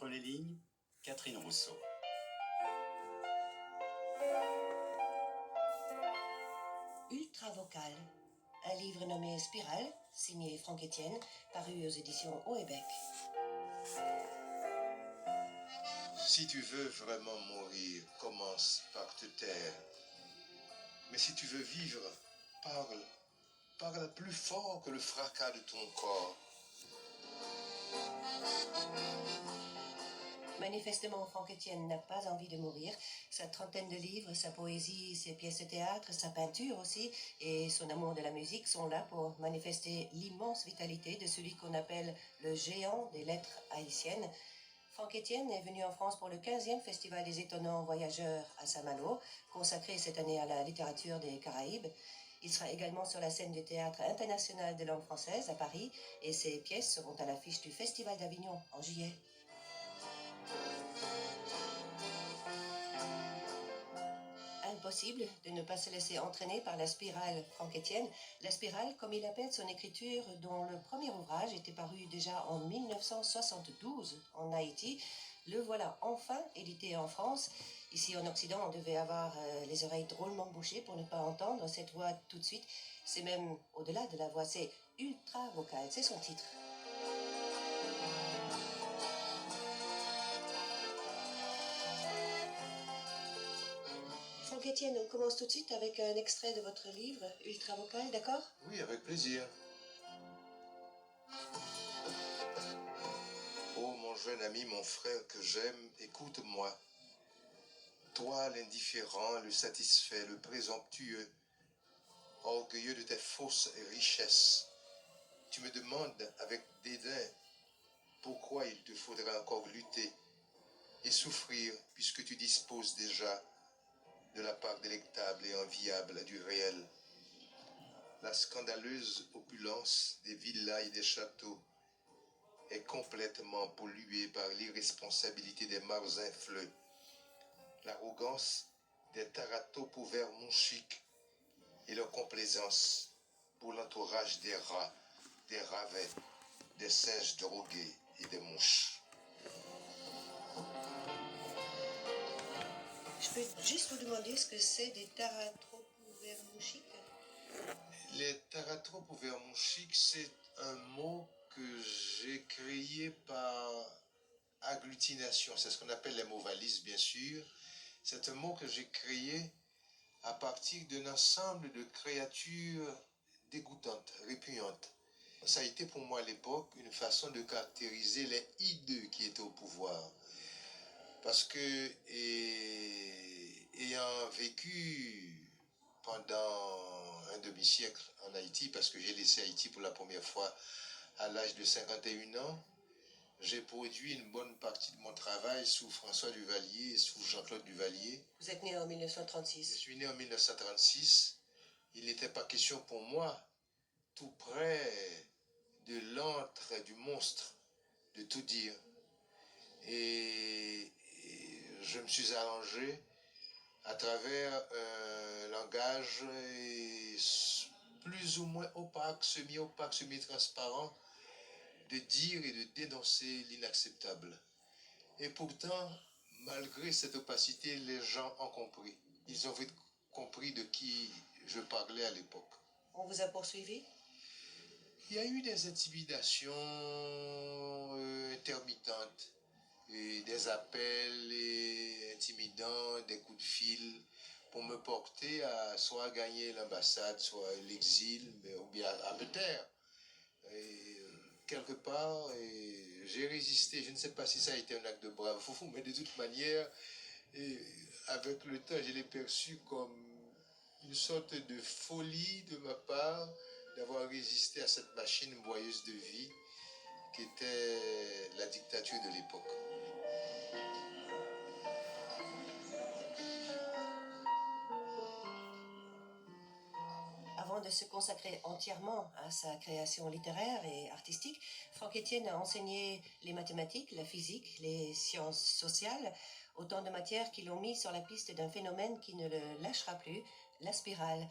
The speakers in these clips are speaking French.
Entre les lignes, Catherine Rousseau. Ultravocal, un livre nommé Spirale, signé Franck Etienne, paru aux éditions Houellebecq. Si tu veux vraiment mourir, commence par te taire. Mais si tu veux vivre, parle. Parle plus fort que le fracas de ton corps. Manifestement, Franck Etienne n'a pas envie de mourir. Sa trentaine de livres, sa poésie, ses pièces de théâtre, sa peinture aussi, et son amour de la musique sont là pour manifester l'immense vitalité de celui qu'on appelle le géant des lettres haïtiennes. Franck Etienne est venu en France pour le 15e Festival des étonnants voyageurs à Saint-Malo, consacré cette année à la littérature des Caraïbes. Il sera également sur la scène du Théâtre international de langue française à Paris, et ses pièces seront à l'affiche du Festival d'Avignon en juillet. Impossible de ne pas se laisser entraîner par la spirale Franck Etienne. La spirale, comme il appelle son écriture, dont le premier ouvrage était paru déjà en 1972 en Haïti. Le voilà enfin édité en France. Ici en Occident, on devait avoir les oreilles drôlement bouchées pour ne pas entendre cette voix tout de suite. C'est même au-delà de la voix, c'est ultra vocal, c'est son titre. Franck Etienne, on commence tout de suite avec un extrait de votre livre, Ultra Vocal, d'accord? Oui, avec plaisir. Oh, mon jeune ami, mon frère que j'aime, écoute-moi. Toi, l'indifférent, le satisfait, le présomptueux, orgueilleux de tes fausses richesses, tu me demandes avec dédain pourquoi il te faudra encore lutter et souffrir puisque tu disposes déjà de la part délectable et enviable du réel. La scandaleuse opulence des villas et des châteaux est complètement polluée par l'irresponsabilité des marzinfleux, l'arrogance des taratopouverts mouchiques et leur complaisance pour l'entourage des rats, des ravets, des singes drogués et des mouches. Je peux juste vous demander ce que c'est des taratropouverts mouchiques? Les taratropouverts mouchiques, c'est un mot que j'ai créé par agglutination. C'est ce qu'on appelle les mots valises, bien sûr. C'est un mot que j'ai créé à partir d'un ensemble de créatures dégoûtantes, répugnantes. Ça a été pour moi à l'époque une façon de caractériser les hideux qui étaient au pouvoir. Parce que, ayant vécu pendant un demi-siècle en Haïti, parce que j'ai laissé Haïti pour la première fois à l'âge de 51 ans, j'ai produit une bonne partie de mon travail sous François Duvalier et sous Jean-Claude Duvalier. Vous êtes né en 1936. Je suis né en 1936. Il n'était pas question pour moi, tout près de l'antre du monstre, de tout dire. Et je me suis arrangé à travers un langage plus ou moins opaque, semi-opaque, semi-transparent, de dire et de dénoncer l'inacceptable. Et pourtant, malgré cette opacité, les gens ont compris. Ils ont vite compris de qui je parlais à l'époque. On vous a poursuivi? Il y a eu des intimidations intermittentes, et des appels intimidants, des coups de fil pour me porter à soit gagner l'ambassade, soit l'exil, ou bien à me taire. Quelque part, j'ai résisté. Je ne sais pas si ça a été un acte de bravoure, mais de toute manière, avec le temps, je l'ai perçu comme une sorte de folie de ma part d'avoir résisté à cette machine boyeuse de vie qui était la dictature de l'époque. Avant de se consacrer entièrement à sa création littéraire et artistique, Franck Etienne a enseigné les mathématiques, la physique, les sciences sociales, autant de matières qui l'ont mis sur la piste d'un phénomène qui ne le lâchera plus, la spirale.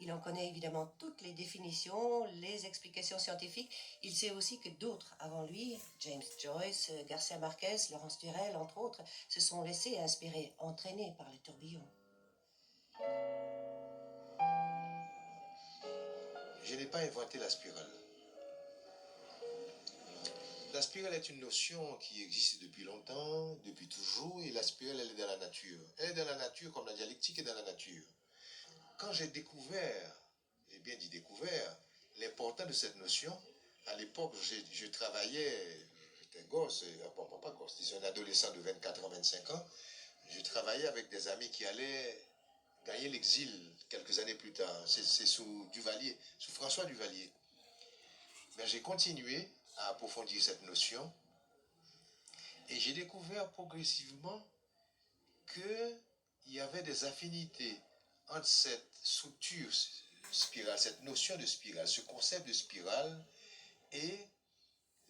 Il en connaît évidemment toutes les définitions, les explications scientifiques. Il sait aussi que d'autres avant lui, James Joyce, Garcia Marquez, Laurence Turel, entre autres, se sont laissés inspirer, entraînés par le tourbillon. Je n'ai pas inventé la spirale. La spirale est une notion qui existe depuis longtemps, depuis toujours, et la spirale, elle est dans la nature. Elle est dans la nature comme la dialectique est dans la nature. Quand j'ai découvert, et bien dit découvert, l'importance de cette notion, à l'époque, je travaillais, j'étais gosse, pas gosse, disons un adolescent de 24 ans, 25 ans, je travaillais avec des amis qui allaient gagner l'exil quelques années plus tard. C'est sous Duvalier, sous François Duvalier. Mais j'ai continué à approfondir cette notion et j'ai découvert progressivement qu'il y avait des affinités entre cette structure spirale, cette notion de spirale, ce concept de spirale et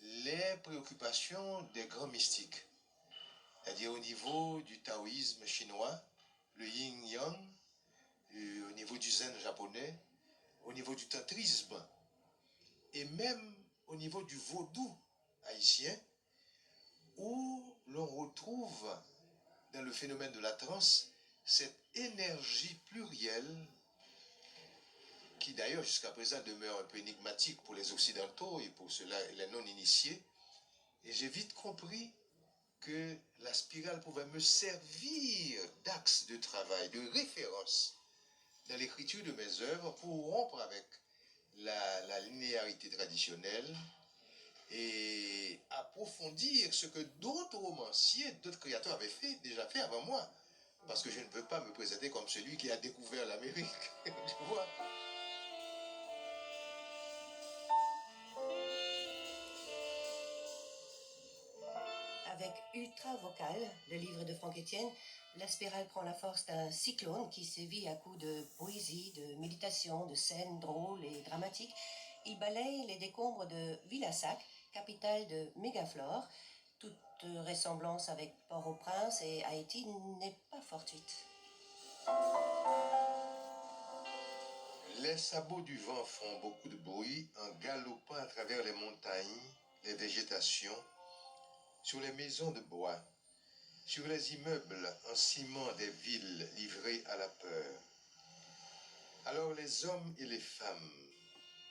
les préoccupations des grands mystiques. C'est-à-dire au niveau du taoïsme chinois, le yin-yang, au niveau du zen japonais, au niveau du tantrisme et même au niveau du vaudou haïtien, où l'on retrouve dans le phénomène de la transe cette énergie plurielle qui d'ailleurs jusqu'à présent demeure un peu énigmatique pour les occidentaux et pour ceux-là les non-initiés. Et j'ai vite compris que la spirale pouvait me servir d'axe de travail, de référence dans l'écriture de mes œuvres pour rompre avec la linéarité traditionnelle et approfondir ce que d'autres romanciers, d'autres créateurs avaient déjà fait avant moi. Parce que je ne veux pas me présenter comme celui qui a découvert l'Amérique, tu vois. Avec Ultra Vocal, le livre de Franck Etienne, la spirale prend la force d'un cyclone qui sévit à coups de poésie, de méditation, de scènes drôles et dramatiques. Il balaye les décombres de Villassac, capitale de Mégaflore. Toute ressemblance avec Port-au-Prince et Haïti n'est pas fortuite. Les sabots du vent font beaucoup de bruit en galopant à travers les montagnes, les végétations, sur les maisons de bois, sur les immeubles en ciment des villes livrées à la peur. Alors les hommes et les femmes,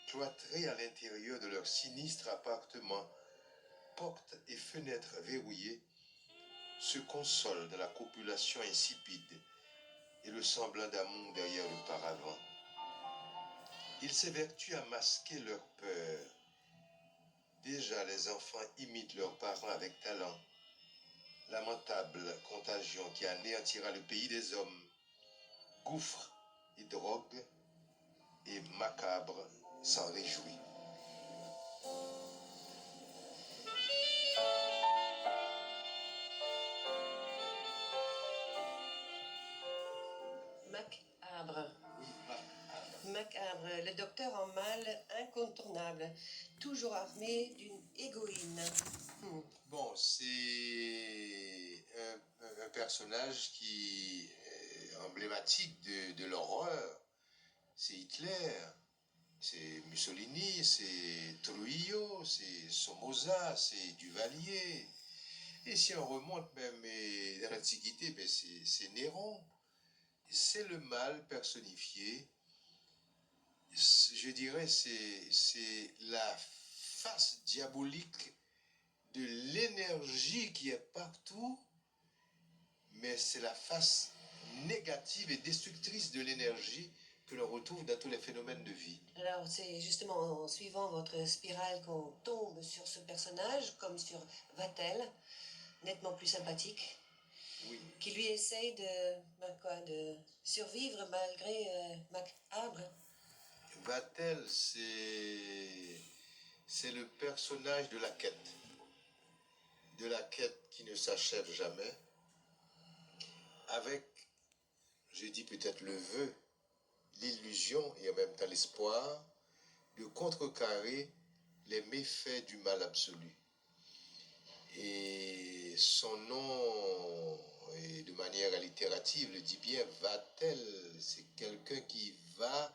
cloîtrés à l'intérieur de leurs sinistres appartements, portes et fenêtres verrouillées, se consolent de la copulation insipide et le semblant d'amour derrière le paravent. Ils s'évertuent à masquer leur peur. Déjà les enfants imitent leurs parents avec talent. Lamentable contagion qui anéantira le pays des hommes. Gouffre et drogue et macabre s'en réjouit. Macabre. Macabre, le docteur en mal incontournable, toujours armé d'une égoïne. Bon, c'est un personnage qui est emblématique de l'horreur. C'est Hitler, c'est Mussolini, c'est Trujillo, c'est Somoza, c'est Duvalier. Et si on remonte même dans l'Antiquité, ben c'est Néron. C'est le mal personnifié. Je dirais c'est la face diabolique de l'énergie qui est partout, mais c'est la face négative et destructrice de l'énergie que l'on retrouve dans tous les phénomènes de vie. Alors c'est justement en suivant votre spirale qu'on tombe sur ce personnage, comme sur Vatel, nettement plus sympathique, Oui. qui lui essaye de survivre malgré Macabre. Vatel, c'est le personnage de la quête qui ne s'achève jamais, avec, je dis peut-être le vœu, l'illusion et en même temps l'espoir de contrecarrer les méfaits du mal absolu. Et son nom, et de manière allitérative, le dit bien, Vatel, c'est quelqu'un qui va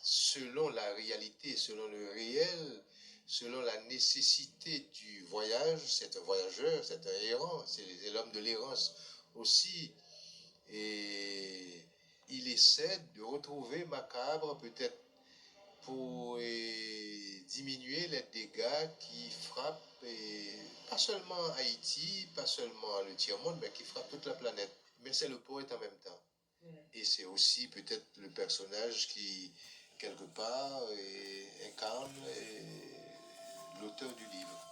selon la réalité, selon le réel, selon la nécessité du voyage. C'est un voyageur, c'est un errant, c'est l'homme de l'errance aussi. Et il essaie de retrouver Macabre, peut-être pour diminuer les dégâts qui frappent, pas seulement Haïti, pas seulement le tiers-monde, mais qui frappent toute la planète. Mais c'est le poète en même temps. Et c'est aussi peut-être le personnage qui, quelque part, incarne l'auteur du livre.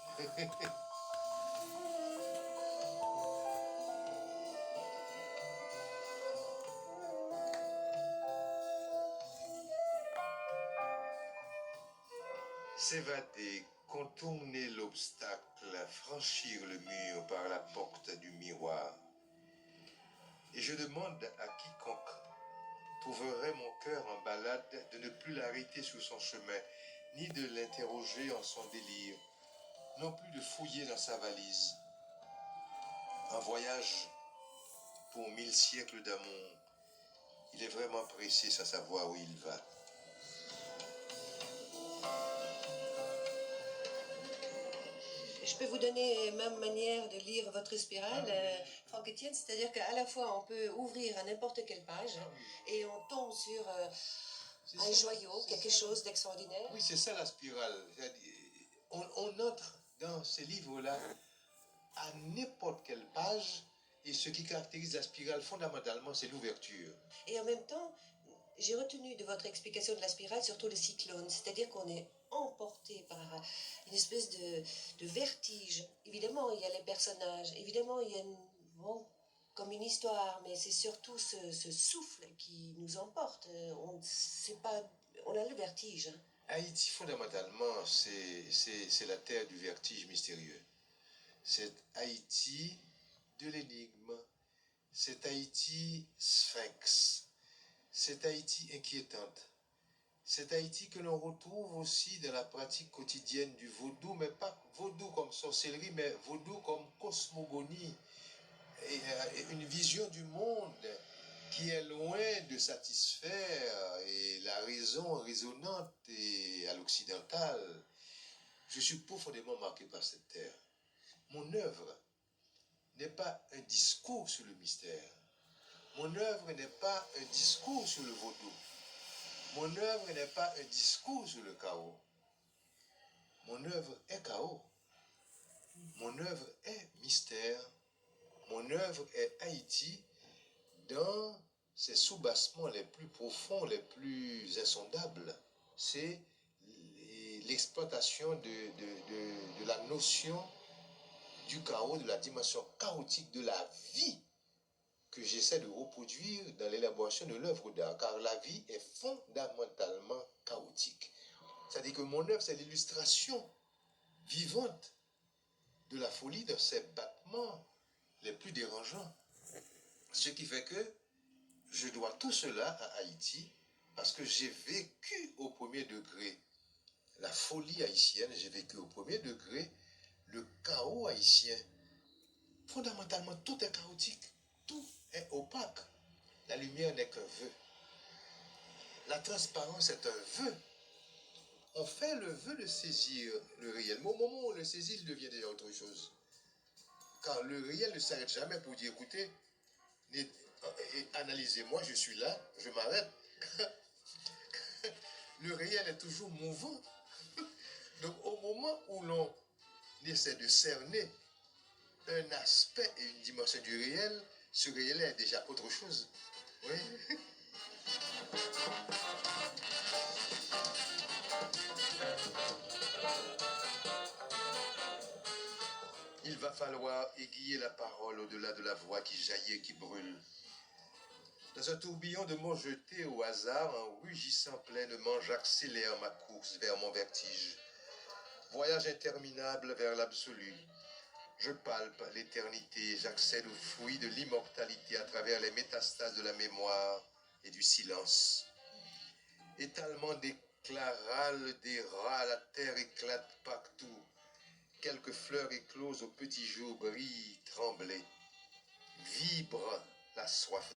S'évader, contourner l'obstacle, franchir le mur par la porte du miroir. Et je demande à quiconque trouverait mon cœur en balade de ne plus l'arrêter sur son chemin, ni de l'interroger en son délire, non plus de fouiller dans sa valise. Un voyage pour 1000 siècles d'amour, il est vraiment pressé sans savoir où il va. Je peux vous donner ma manière de lire votre spirale, Franck Etienne, c'est-à-dire qu'à la fois on peut ouvrir à n'importe quelle page et on tombe sur un joyau, quelque chose d'extraordinaire. Oui, c'est ça la spirale. On entre dans ces livres-là à n'importe quelle page, et ce qui caractérise la spirale fondamentalement, c'est l'ouverture. Et en même temps, j'ai retenu de votre explication de la spirale surtout le cyclone, c'est-à-dire qu'on est emporté par une espèce de vertige. Évidemment, il y a les personnages, évidemment, il y a comme une histoire, mais c'est surtout ce souffle qui nous emporte. On a le vertige. Haïti, fondamentalement, c'est la terre du vertige mystérieux. C'est Haïti de l'énigme. C'est Haïti sphinx. C'est Haïti inquiétante. C'est Haïti que l'on retrouve aussi dans la pratique quotidienne du vaudou, mais pas vaudou comme sorcellerie, mais vaudou comme cosmogonie. Et une vision du monde qui est loin de satisfaire et la raison résonante et à l'occidental. Je suis profondément marqué par cette terre. Mon œuvre n'est pas un discours sur le mystère. Mon œuvre n'est pas un discours sur le vaudou. Mon œuvre n'est pas un discours sur le chaos. Mon œuvre est chaos. Mon œuvre est mystère. Mon œuvre est Haïti dans ses soubassements les plus profonds, les plus insondables. C'est l'exploitation de la notion du chaos, de la dimension chaotique de la vie que j'essaie de reproduire dans l'élaboration de l'œuvre d'art, car la vie est fondamentalement chaotique. C'est-à-dire que mon œuvre, c'est l'illustration vivante de la folie dans ses battements les plus dérangeants. Ce qui fait que je dois tout cela à Haïti, parce que j'ai vécu au premier degré la folie haïtienne, j'ai vécu au premier degré le chaos haïtien. Fondamentalement, tout est chaotique, tout est opaque. La lumière n'est qu'un vœu. La transparence est un vœu. On fait le vœu de saisir le réel. Mais au moment où on le saisit, il devient déjà autre chose. Car le réel ne s'arrête jamais pour dire, écoutez, analysez-moi, je suis là, je m'arrête. Le réel est toujours mouvant. Donc au moment où l'on essaie de cerner un aspect et une dimension du réel, ce réel est déjà autre chose. Oui. Il va falloir aiguiller la parole au-delà de la voix qui jaillit et qui brûle. Dans un tourbillon de mots jetés au hasard, en rugissant pleinement, j'accélère ma course vers mon vertige. Voyage interminable vers l'absolu. Je palpe l'éternité, j'accède au fruit de l'immortalité à travers les métastases de la mémoire et du silence. Étalement d'éclairales, des rats, la terre éclate partout. Quelques fleurs écloses au petit jour brillent, tremblées. Vibre la soif